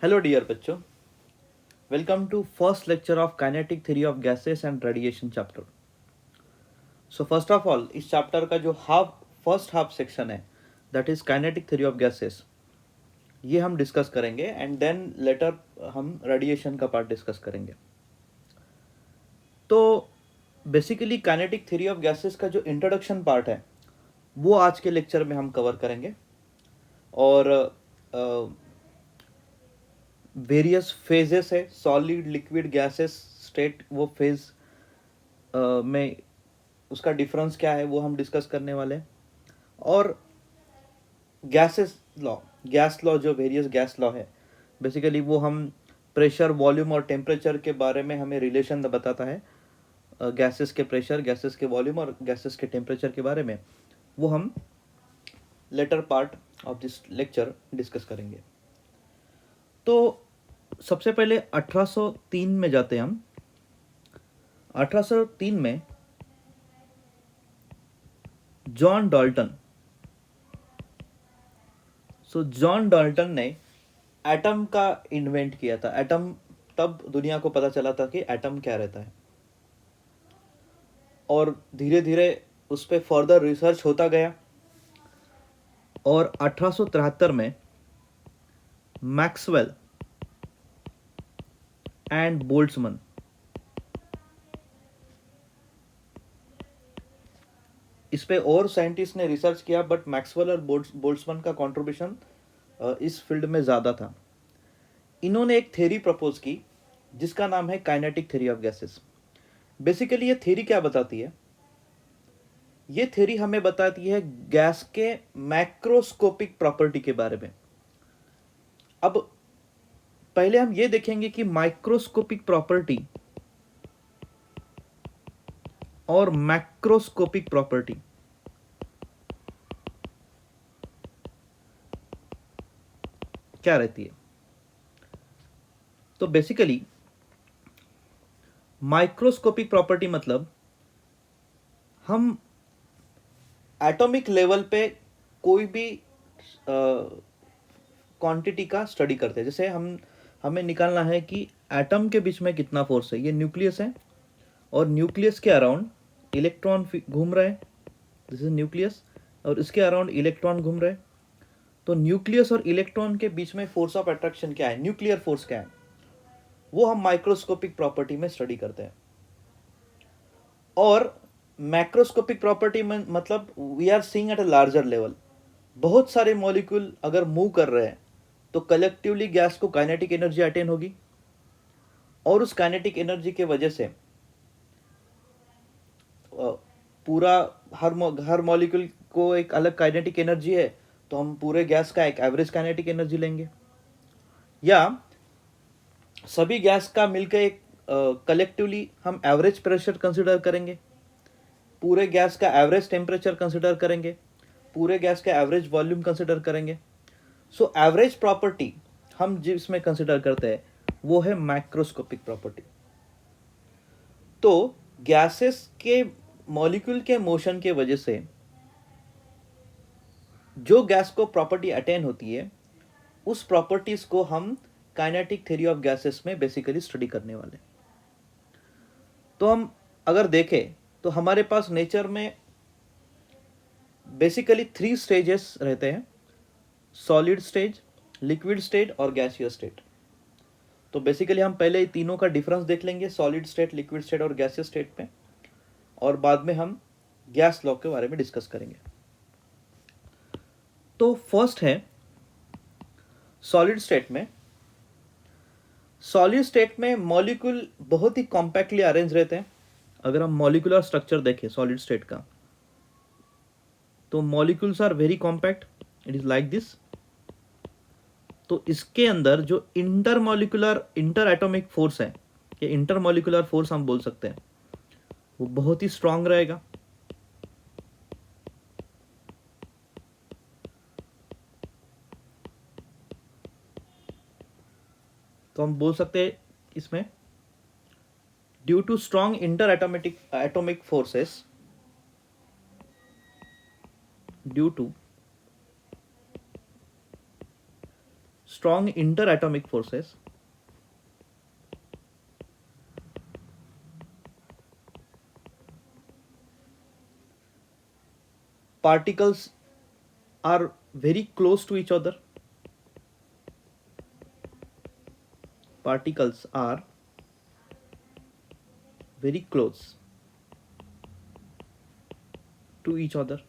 Hello dear बच्चों, welcome to first lecture of kinetic theory of gases and radiation chapter. So first of all इस chapter का जो first half section है that is kinetic theory of gases, ये हम discuss करेंगे and then later हम radiation का part discuss करेंगे। तो basically kinetic theory of gases का जो इंट्रोडक्शन पार्ट है वो आज के लेक्चर में हम कवर करेंगे और वेरियस फेजेस है, सॉलिड लिक्विड गैसेस स्टेट, वो फेज में उसका डिफरेंस क्या है वो हम डिस्कस करने वाले हैं। और गैसेस लॉ, गैस लॉ, जो वेरियस गैस लॉ है बेसिकली वो हम प्रेशर, वॉल्यूम और टेम्परेचर के बारे में हमें रिलेशन बताता है। गैसेस के प्रेशर, गैसेस के वॉल्यूम और गैसेस के टेम्परेचर के बारे में वो हम later part of this lecture discuss करेंगे। तो सबसे पहले 1803 में जाते हैं हम। 1803 में जॉन डाल्टन ने एटम का इन्वेंट किया था। एटम, तब दुनिया को पता चला था कि एटम क्या रहता है और धीरे धीरे उस पर फर्दर रिसर्च होता गया। और 1873 में मैक्सवेल एंड बोल्ट्जमैन, इस पे और साइंटिस्ट ने रिसर्च किया, बट मैक्सवेल और बोल्ट्जमैन का कंट्रीब्यूशन इस फील्ड में ज़्यादा था। इन्होंने एक थ्योरी प्रपोज की जिसका नाम है kinetic theory of gases. Basically ये थ्योरी क्या बताती है? ये थ्योरी हमें बताती है गैस के मैक्रोस्कोपिक प्रॉपर्टी के बारे में। अब पहले हम ये देखेंगे कि माइक्रोस्कोपिक प्रॉपर्टी और मैक्रोस्कोपिक प्रॉपर्टी क्या रहती है। तो बेसिकली माइक्रोस्कोपिक प्रॉपर्टी मतलब हम एटॉमिक लेवल पे कोई भी क्वांटिटी का स्टडी करते हैं। जैसे हमें निकालना है कि एटम के बीच में कितना फोर्स है। ये न्यूक्लियस है और न्यूक्लियस के अराउंड इलेक्ट्रॉन घूम रहे हैं, दिस इज न्यूक्लियस, और इसके अराउंड इलेक्ट्रॉन घूम रहे हैं। तो न्यूक्लियस और इलेक्ट्रॉन के बीच में फोर्स ऑफ अट्रैक्शन क्या है, न्यूक्लियर फोर्स क्या है, वो हम माइक्रोस्कोपिक प्रॉपर्टी में स्टडी करते हैं। और मैक्रोस्कोपिक प्रॉपर्टी में मतलब we are seeing at a larger level. बहुत सारे मॉलिक्यूल अगर मूव कर रहे हैं तो कलेक्टिवली गैस को काइनेटिक एनर्जी अटेन होगी और उस काइनेटिक एनर्जी के वजह से पूरा हर मॉलिक्यूल को एक अलग काइनेटिक एनर्जी है, तो हम पूरे गैस का एक एवरेज काइनेटिक एनर्जी लेंगे, या सभी गैस का मिलकर एक कलेक्टिवली हम एवरेज प्रेशर कंसिडर करेंगे, पूरे गैस का एवरेज टेम्परेचर कंसिडर करेंगे, पूरे गैस का एवरेज वॉल्यूम कंसिडर करेंगे। सो एवरेज प्रॉपर्टी हम जिसमें कंसिडर करते हैं वो है मैक्रोस्कोपिक प्रॉपर्टी। तो गैसेस के मॉलिक्यूल के मोशन के वजह से जो गैस को प्रॉपर्टी अटेन होती है उस प्रॉपर्टीज को हम काइनेटिक थ्योरी ऑफ गैसेस में बेसिकली स्टडी करने वाले। तो हम अगर देखें तो हमारे पास नेचर में बेसिकली 3 स्टेजेस रहते हैं, सॉलिड स्टेज, लिक्विड स्टेट और गैसियस स्टेट। तो बेसिकली हम पहले तीनों का डिफरेंस देख लेंगे, सॉलिड स्टेट, लिक्विड स्टेट और गैसियस स्टेट में, और बाद में हम गैस लॉ के बारे में डिस्कस करेंगे। तो फर्स्ट है सॉलिड स्टेट में। सॉलिड स्टेट में मॉलिक्यूल बहुत ही कॉम्पैक्टली अरेंज रहते हैं। अगर हम मॉलिक्यूलर स्ट्रक्चर देखें सॉलिड स्टेट का, तो molecules are very compact, it is like this. तो इसके अंदर जो इंटर एटॉमिक फोर्स है, या इंटर मॉलिक्यूलर फोर्स हम बोल सकते हैं, वो बहुत ही स्ट्रांग रहेगा। तो हम बोल सकते हैं इसमें due to strong interatomic forces, due to strong interatomic forces, particles are very close to each other, particles are very close to each other,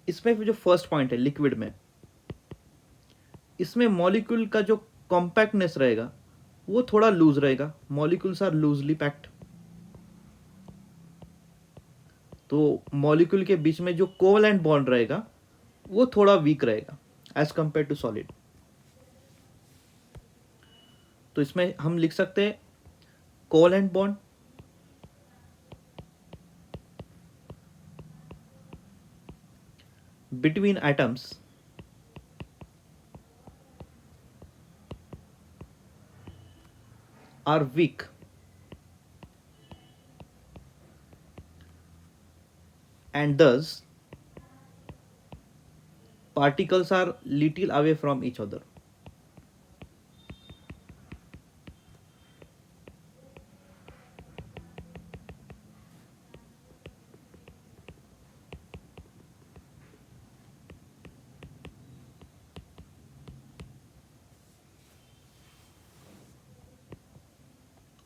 इसमें जो फर्स्ट पॉइंट है लिक्विड में, इसमें मॉलिक्यूल का जो कॉम्पैक्टनेस रहेगा वो थोड़ा लूज रहेगा, मॉलिक्यूल्स आर लूजली पैक्ड, तो मॉलिक्यूल के बीच में जो कोवलेंट बॉन्ड रहेगा वो थोड़ा वीक रहेगा एज कंपेयर टू सॉलिड। तो इसमें हम लिख सकते हैं covalent bond between atoms are weak and thus particles are little away from each other.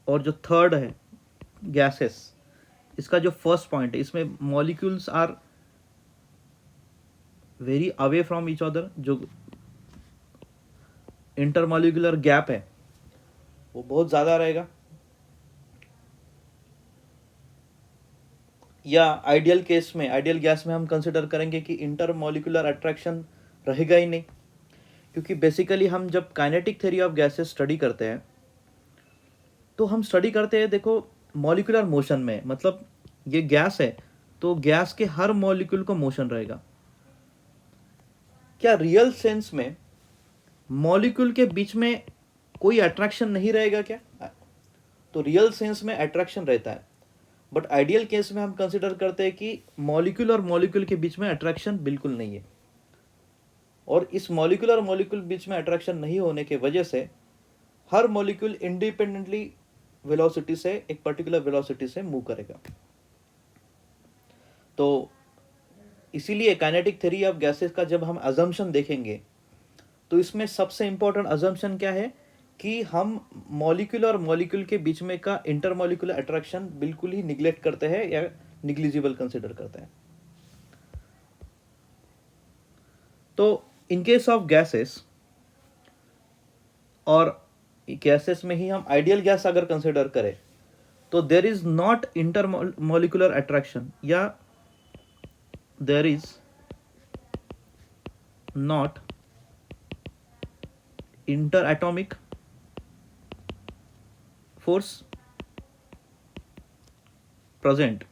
और जो थर्ड है गैसेस, इसका जो फर्स्ट पॉइंट है, इसमें molecules are very away from each other, जो इंटरमॉलिक्यूलर गैप है वो बहुत ज़्यादा रहेगा, या आइडियल केस में, आइडियल गैस में हम कंसिडर करेंगे कि इंटरमॉलिक्यूलर अट्रैक्शन रहेगा ही नहीं, क्योंकि बेसिकली हम जब kinetic theory of gases study करते हैं तो हम स्टडी करते हैं, देखो मॉलिक्यूलर मोशन में, मतलब ये गैस है तो गैस के हर मॉलिक्यूल को मोशन रहेगा। क्या रियल सेंस में मॉलिक्यूल के बीच में कोई अट्रैक्शन नहीं रहेगा क्या? तो रियल सेंस में अट्रैक्शन रहता है, बट आइडियल केस में हम कंसिडर करते हैं कि मॉलिक्यूल और मॉलिक्यूल के बीच में अट्रैक्शन बिल्कुल नहीं है, और इस मॉलिक्यूल और मॉलिक्यूल बीच में अट्रैक्शन नहीं होने के वजह से हर मॉलिक्यूल इंडिपेंडेंटली वेलोसिटी से, एक पर्टिकुलर वेलोसिटी से मूव करेगा। तो इसीलिए काइनेटिक थ्योरी ऑफ गैसेस का जब हम अजम्पशन देखेंगे तो इसमें सबसे इंपॉर्टेंट अजम्पशन क्या है कि हम मॉलिक्यूल और मॉलिक्यूल के बीच में का इंटरमॉलिक्यूलर अट्रैक्शन बिल्कुल ही निग्लेक्ट करते हैं या निग्लिजिबल कंसिडर करते हैं। तो इन केस ऑफ गैसेस, और गैसेस में ही हम आइडियल गैस अगर कंसिडर करें तो there is not intermolecular attraction, या there is not interatomic force present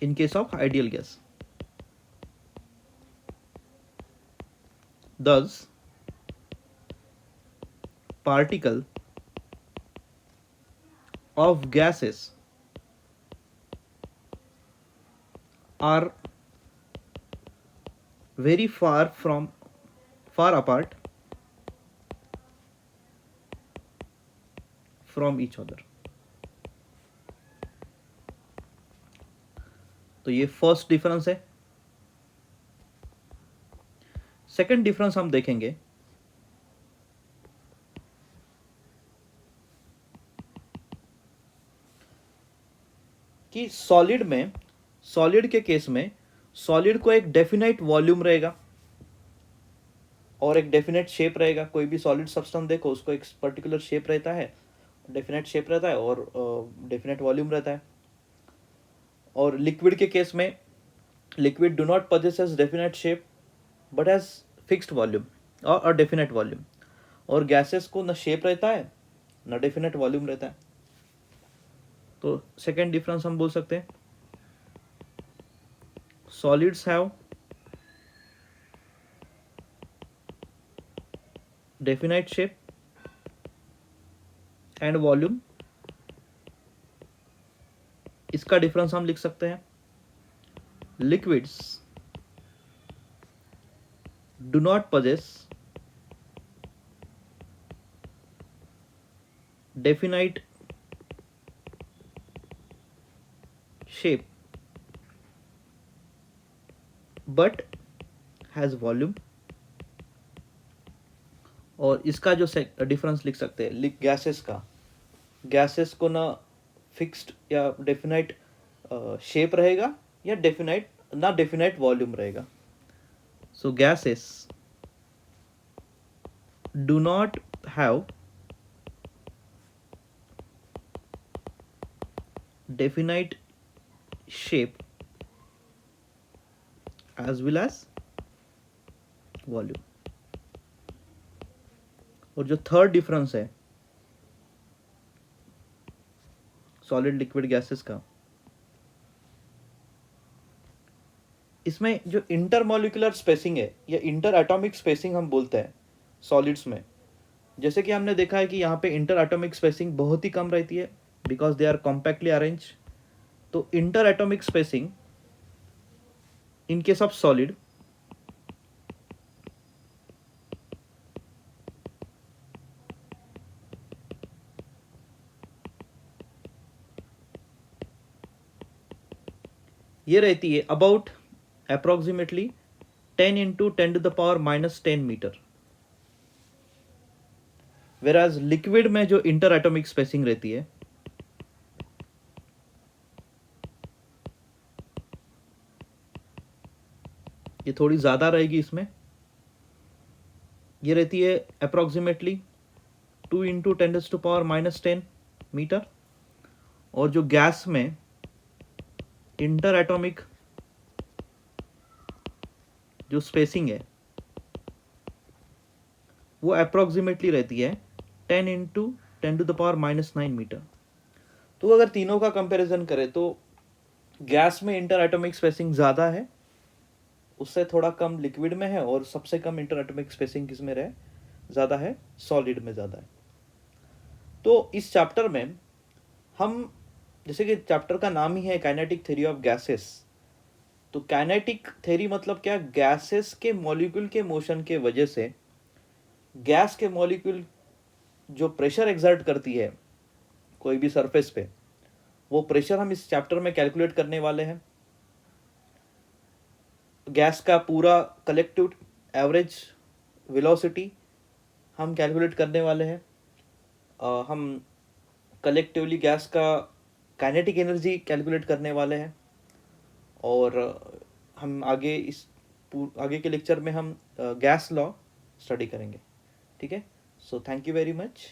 in case of ideal gas. Thus, particle of gases are very far apart from each other. तो ये first difference है। Second difference हम देखेंगे कि solid में, solid के case में सॉलिड को एक डेफिनेट वॉल्यूम रहेगा और एक डेफिनेट शेप रहेगा। कोई भी सॉलिड सब्सटेंस देखो उसको एक पर्टिकुलर शेप रहता है, डेफिनेट शेप रहता है और डेफिनेट वॉल्यूम रहता है। और लिक्विड के केस में liquid do not possesses definite shape but has fixed volume और डेफिनेट वॉल्यूम, और गैसेस को न शेप रहता है न डेफिनेट वॉल्यूम रहता है। तो सेकेंड डिफरेंस हम बोल सकते हैं solids have definite shape and volume. इसका डिफरेंस हम लिख सकते हैं liquids do not possess definite shape but has volume. और इसका जो डिफरेंस लिख सकते हैं गैसेस का, गैसेस को ना फिक्स्ड या डेफिनाइट शेप रहेगा या डेफिनाइट ना डेफिनाइट वॉल्यूम रहेगा. So gases do not have definite shape as well as volume. और जो थर्ड डिफरेंस है सॉलिड लिक्विड गैसेस का, इसमें जो इंटरमोलिकुलर स्पेसिंग है या इंटर एटॉमिक स्पेसिंग हम बोलते हैं सॉलिड्स में, जैसे कि हमने देखा है कि यहाँ पे इंटर एटॉमिक स्पेसिंग बहुत ही कम रहती है because they are compactly arrange. तो interatomic spacing in case of solid ये रहती है about approximately 10 into 10⁻⁻10 metre. Whereas liquid में जो इंटर एटॉमिक स्पेसिंग रहती है ये थोड़ी ज़्यादा रहेगी. इसमें ये रहती है अप्रोक्सीमेटली 2 इंटू 10⁻⁻10 मीटर. और जो गैस में इंटर एटॉमिक जो स्पेसिंग है वो अप्रोक्सीमेटली रहती है 10 इंटू 10⁻⁻9 मीटर. तो अगर तीनों का कंपैरिजन करें तो गैस में इंटर एटॉमिक स्पेसिंग ज़्यादा है, उससे थोड़ा कम लिक्विड में है, और सबसे कम इंटर एटॉमिक स्पेसिंग किस में ज़्यादा है, सॉलिड में ज़्यादा है. तो इस चैप्टर में हम, जैसे कि चैप्टर का नाम ही है काइनेटिक थ्योरी ऑफ गैसेस, तो काइनेटिक थ्योरी मतलब क्या, गैसेस के मॉलिक्यूल के मोशन के वजह से गैस के मॉलिक्यूल जो प्रेशर एक्सर्ट करती है कोई भी सरफेस पे, वो प्रेशर हम इस चैप्टर में कैलकुलेट करने वाले हैं. गैस का पूरा कलेक्टिव एवरेज वेलोसिटी हम कैलकुलेट करने वाले हैं. हम कलेक्टिवली गैस का काइनेटिक एनर्जी कैलकुलेट करने वाले हैं. और हम आगे आगे के लेक्चर में हम गैस लॉ स्टडी करेंगे. ठीक है. So thank you very much.